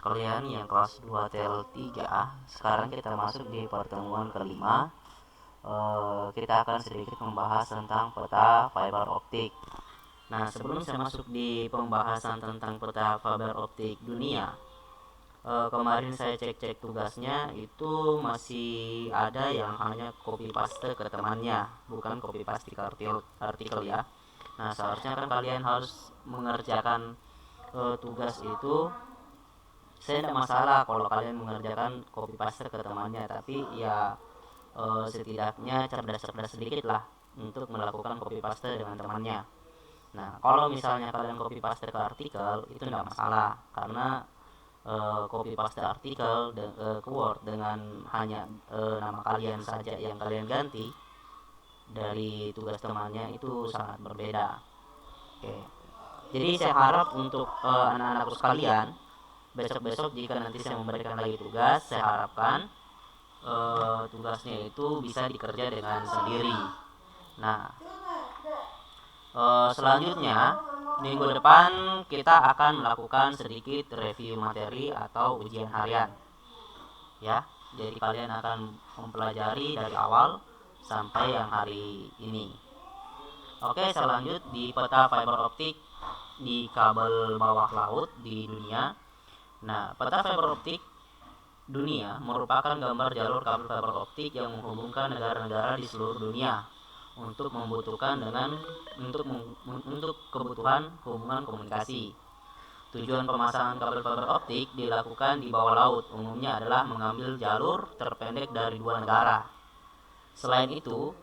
sekalian yang kelas 2 TL3. Sekarang kita masuk di pertemuan kelima. Kita akan sedikit membahas tentang peta fiber optik. Nah, sebelum saya masuk di pembahasan tentang peta fiber optik dunia, kemarin saya cek-cek tugasnya, itu masih ada yang hanya copy paste ke temannya, bukan copy paste ke artikel ya. Nah, seharusnya kan kalian harus mengerjakan tugas itu. Saya tidak masalah kalau kalian mengerjakan copy paste ke temannya, tapi ya setidaknya cerdas-cerdas sedikit lah untuk melakukan copy paste dengan temannya. Nah, kalau misalnya kalian copy paste ke artikel itu tidak masalah, karena copy paste artikel ke Word dengan hanya nama kalian saja yang kalian ganti dari tugas temannya itu sangat berbeda. Oke. Jadi saya harap untuk anak-anakku sekalian, besok-besok jika nanti saya memberikan lagi tugas, saya harapkan tugasnya itu bisa dikerja dengan sendiri. Nah, selanjutnya minggu depan kita akan melakukan sedikit review materi atau ujian harian, ya. Jadi kalian akan mempelajari dari awal sampai yang hari ini. Oke, saya lanjut di peta fiber optik di kabel bawah laut di dunia. Nah, peta fiber optik dunia merupakan gambar jalur kabel fiber optik yang menghubungkan negara-negara di seluruh dunia untuk untuk kebutuhan hubungan komunikasi. Tujuan pemasangan kabel fiber optik dilakukan di bawah laut, umumnya adalah mengambil jalur terpendek dari dua negara. Selain itu,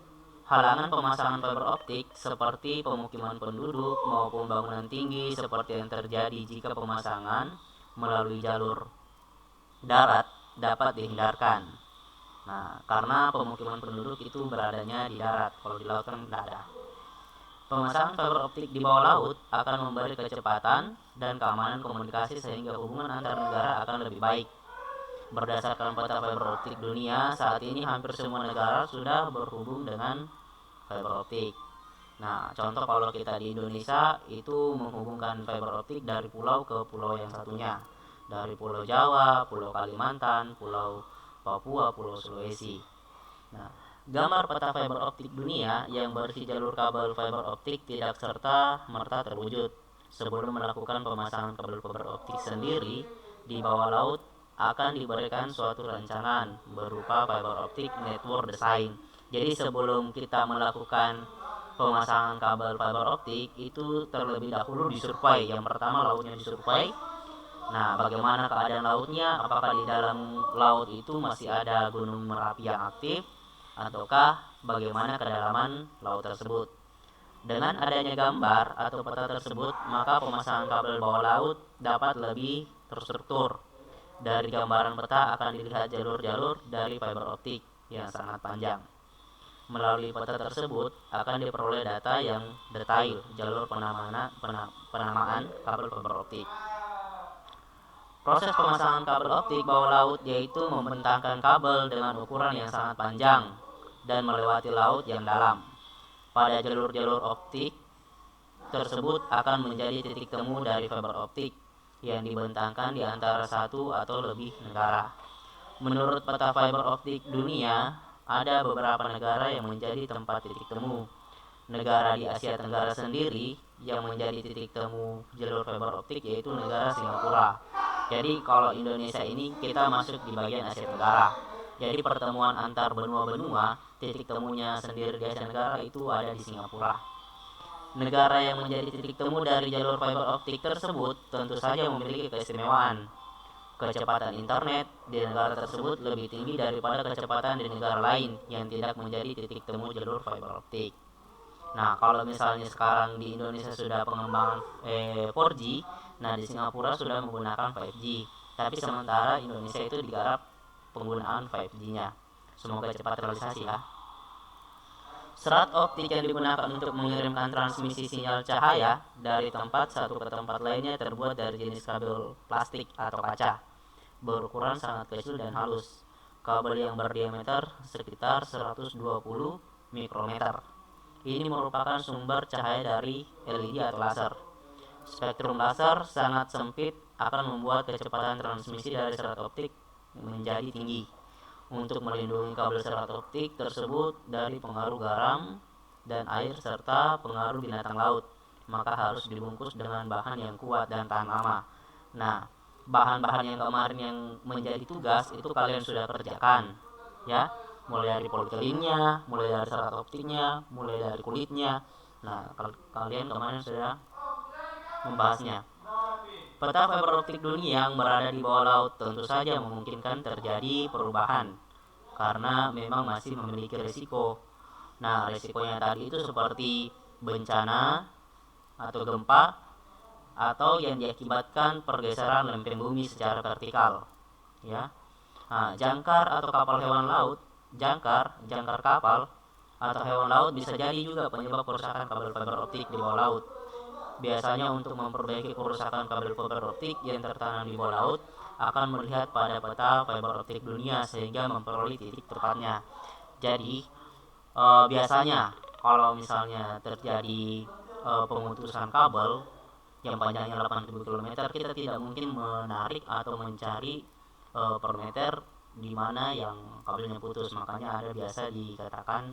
halangan pemasangan fiber optik seperti pemukiman penduduk maupun bangunan tinggi seperti yang terjadi jika pemasangan melalui jalur darat dapat dihindarkan. Nah, karena pemukiman penduduk itu beradanya di darat, kalau di laut kan tidak ada. Pemasangan fiber optik di bawah laut akan memberi kecepatan dan keamanan komunikasi sehingga hubungan antar negara akan lebih baik. Berdasarkan peta fiber optik dunia, saat ini hampir semua negara sudah berhubung dengan fiber optik. Nah, contoh kalau kita di Indonesia itu menghubungkan fiber optik dari pulau ke pulau yang satunya. Dari Pulau Jawa, Pulau Kalimantan, Pulau Papua, Pulau Sulawesi. Nah, gambar peta fiber optik dunia yang berisi jalur kabel fiber optik tidak serta merta terwujud. Sebelum melakukan pemasangan kabel fiber optik sendiri di bawah laut akan diberikan suatu rancangan berupa fiber optic network design. Jadi sebelum kita melakukan pemasangan kabel fiber optik itu terlebih dahulu disurvei. Yang pertama lautnya disurvei. Nah, bagaimana keadaan lautnya? Apakah di dalam laut itu masih ada gunung Merapi yang aktif? Ataukah bagaimana kedalaman laut tersebut? Dengan adanya gambar atau peta tersebut, maka pemasangan kabel bawah laut dapat lebih terstruktur. Dari gambaran peta akan dilihat jalur-jalur dari fiber optik yang sangat panjang. Melalui peta tersebut akan diperoleh data yang detail jalur penamaan kabel fiber optik. Proses pemasangan kabel optik bawah laut yaitu membentangkan kabel dengan ukuran yang sangat panjang dan melewati laut yang dalam. Pada jalur-jalur optik tersebut akan menjadi titik temu dari fiber optik yang dibentangkan di antara satu atau lebih negara. Menurut peta fiber optik dunia, ada beberapa negara yang menjadi tempat titik temu. Negara di Asia Tenggara sendiri yang menjadi titik temu jalur fiber optik yaitu negara Singapura. Jadi kalau Indonesia ini kita masuk di bagian Asia Tenggara. Jadi pertemuan antar benua-benua, titik temunya sendiri di Asia Tenggara itu ada di Singapura. Negara yang menjadi titik temu dari jalur fiber optik tersebut tentu saja memiliki keistimewaan. Kecepatan internet di negara tersebut lebih tinggi daripada kecepatan di negara lain yang tidak menjadi titik temu jalur fiber optik. Nah, kalau misalnya sekarang di Indonesia sudah pengembangan 4G, nah di Singapura sudah menggunakan 5G. Tapi sementara Indonesia itu digarap penggunaan 5G-nya. Semoga cepat realisasi ya. Serat optik yang digunakan untuk mengirimkan transmisi sinyal cahaya dari tempat satu ke tempat lainnya terbuat dari jenis kabel plastik atau kaca, berukuran sangat kecil dan halus. Kabel yang berdiameter sekitar 120 mikrometer. Ini merupakan sumber cahaya dari LED atau laser. Spektrum laser sangat sempit akan membuat kecepatan transmisi dari serat optik menjadi tinggi. Untuk melindungi kabel serat optik tersebut dari pengaruh garam dan air serta pengaruh binatang laut, maka harus dibungkus dengan bahan yang kuat dan tahan lama. Nah, bahan-bahan yang kemarin yang menjadi tugas itu kalian sudah kerjakan, ya, mulai dari polietilenya, mulai dari serat optiknya, mulai dari kulitnya. Nah, kalian kemarin sudah membahasnya. Peta fiber optik dunia yang berada di bawah laut tentu saja memungkinkan terjadi perubahan karena memang masih memiliki risiko. Nah, risikonya tadi itu seperti bencana atau gempa atau yang diakibatkan pergeseran lempeng bumi secara vertikal, ya. Nah, jangkar atau kapal hewan laut, jangkar kapal atau hewan laut bisa jadi juga penyebab kerusakan kabel fiber optik di bawah laut. Biasanya untuk memperbaiki kerusakan kabel fiber optik yang tertanam di bawah laut akan melihat pada peta fiber optik dunia sehingga memperoleh titik tepatnya. Jadi biasanya kalau misalnya terjadi pemutusan kabel yang panjangnya 80 km, kita tidak mungkin menarik atau mencari per meter di mana yang kabelnya putus. Makanya ada biasa dikatakan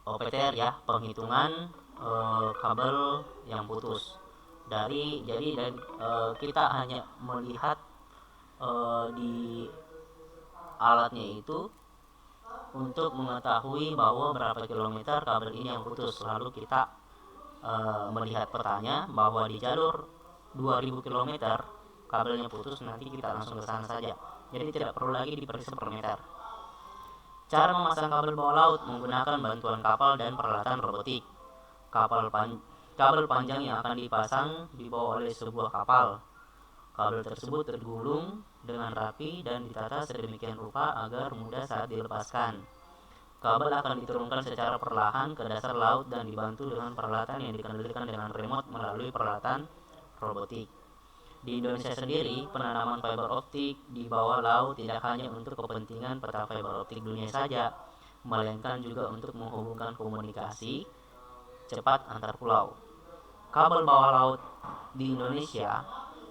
OPTR, ya, penghitungan kabel yang putus. Jadi kita hanya melihat di alatnya itu untuk mengetahui bahwa berapa kilometer kabel ini yang putus. Lalu kita melihat petanya bahwa di jalur 2000 km kabelnya putus, nanti kita langsung ke sana saja. Jadi tidak perlu lagi diperiksa per meter. Cara memasang kabel bawah laut menggunakan bantuan kapal dan peralatan robotik. Kabel panjang yang akan dipasang dibawa oleh sebuah kapal. Kabel tersebut tergulung dengan rapi dan ditata sedemikian rupa agar mudah saat dilepaskan. Kabel akan diturunkan secara perlahan ke dasar laut dan dibantu dengan peralatan yang dikendalikan dengan remote melalui peralatan robotik. Di Indonesia sendiri, penanaman fiber optik di bawah laut tidak hanya untuk kepentingan peta fiber optik dunia saja, melainkan juga untuk menghubungkan komunikasi cepat antar pulau. Kabel bawah laut di Indonesia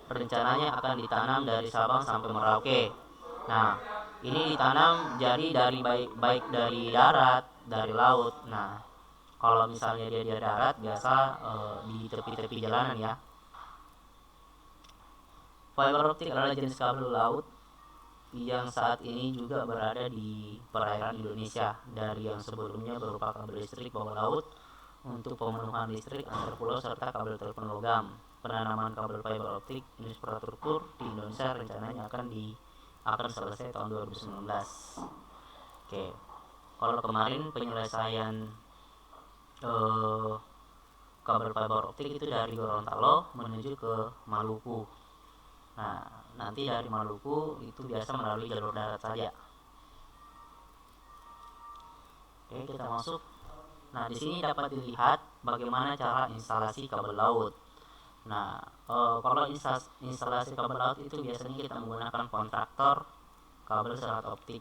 rencananya akan ditanam dari Sabang sampai Merauke. Nah, ini ditanam jadi dari baik dari darat, dari laut. Nah, kalau misalnya dia di darat, biasa di tepi-tepi jalanan, ya. Fiber optik adalah jenis kabel laut yang saat ini juga berada di perairan Indonesia, dari yang sebelumnya berupa kabel listrik bawah laut untuk pemenuhan listrik antar pulau serta kabel telepon logam. Penanaman kabel fiber optik infrastruktur di Indonesia rencananya akan selesai tahun 2019. Oke. Kalau kemarin penyelesaian kabel fiber optik itu dari Gorontalo menuju ke Maluku. Nah, nanti dari Maluku itu biasa melalui jalur darat saja. Oke, kita masuk. Nah, di sini dapat dilihat bagaimana cara instalasi kabel laut. Nah, kalau instalasi kabel laut itu biasanya kita menggunakan kontraktor kabel serat optik,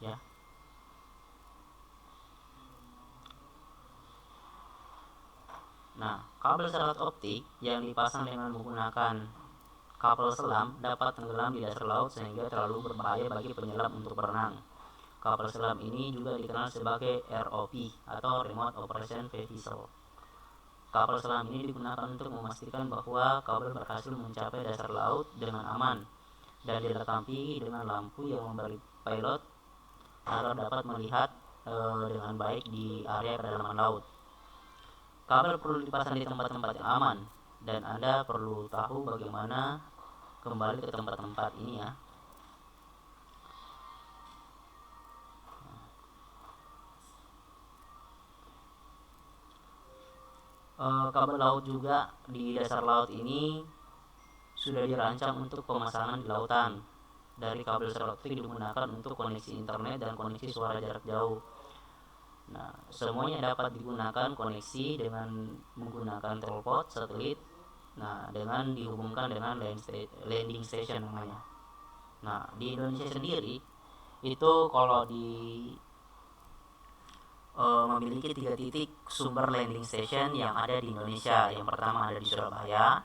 ya. Nah, kabel serat optik yang dipasang dengan menggunakan kapal selam dapat tenggelam di dasar laut sehingga terlalu berbahaya bagi penyelam untuk berenang. Kapal selam ini juga dikenal sebagai ROV atau Remote Operation Vessel. Kapal selam ini digunakan untuk memastikan bahwa kabel berhasil mencapai dasar laut dengan aman dan dilengkapi dengan lampu yang memberi pilot agar dapat melihat dengan baik di area kedalaman laut. Kabel perlu dipasang di tempat-tempat yang aman, dan Anda perlu tahu bagaimana kembali ke tempat-tempat ini, ya. Kabel laut juga di dasar laut ini sudah dirancang untuk pemasangan di lautan. Dari kabel serat optik digunakan untuk koneksi internet dan koneksi suara jarak jauh. Nah, semuanya dapat digunakan koneksi dengan menggunakan teleport satelit. Nah, dengan dihubungkan dengan landing station namanya. Nah, di Indonesia sendiri itu kalau di memiliki 3 titik sumber landing station yang ada di Indonesia. Yang pertama ada di Surabaya,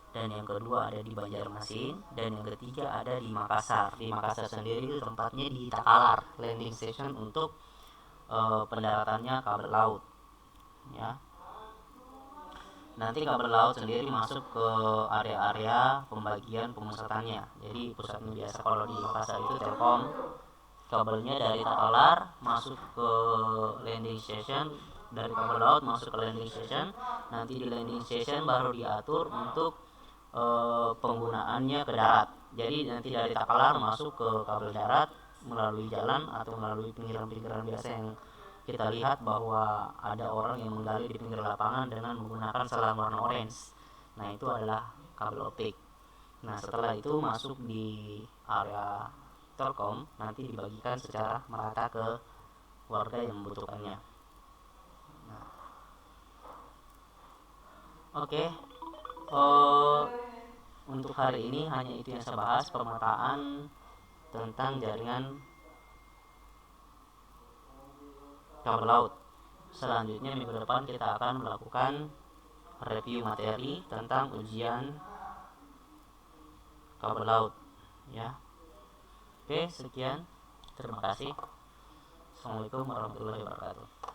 dan yang kedua ada di Banjarmasin, dan yang ketiga ada di Makassar. Di Makassar sendiri itu tempatnya di Takalar, landing station untuk pendaratannya kabel laut, ya. Nanti kabel laut sendiri masuk ke area-area pembagian pemusatannya. Jadi pusatnya biasa kalau di Makassar itu Telkom, kabelnya dari Takalar masuk ke landing station, dari kabel laut masuk ke landing station. Nanti di landing station baru diatur untuk penggunaannya ke darat. Jadi nanti dari Takalar masuk ke kabel darat melalui jalan atau melalui pinggiran-pinggiran biasa yang kita lihat bahwa ada orang yang menggali di pinggir lapangan dengan menggunakan selang warna orange. Nah, itu adalah kabel optik. Nah, setelah itu masuk di area Telkom, nanti dibagikan secara merata ke warga yang membutuhkannya. Nah, oke. Untuk hari ini hanya itu yang saya bahas, pemetaan tentang jaringan kabel laut. Selanjutnya minggu depan kita akan melakukan review materi tentang ujian kabel laut, ya. Oke, sekian. Terima kasih. Assalamualaikum warahmatullahi wabarakatuh.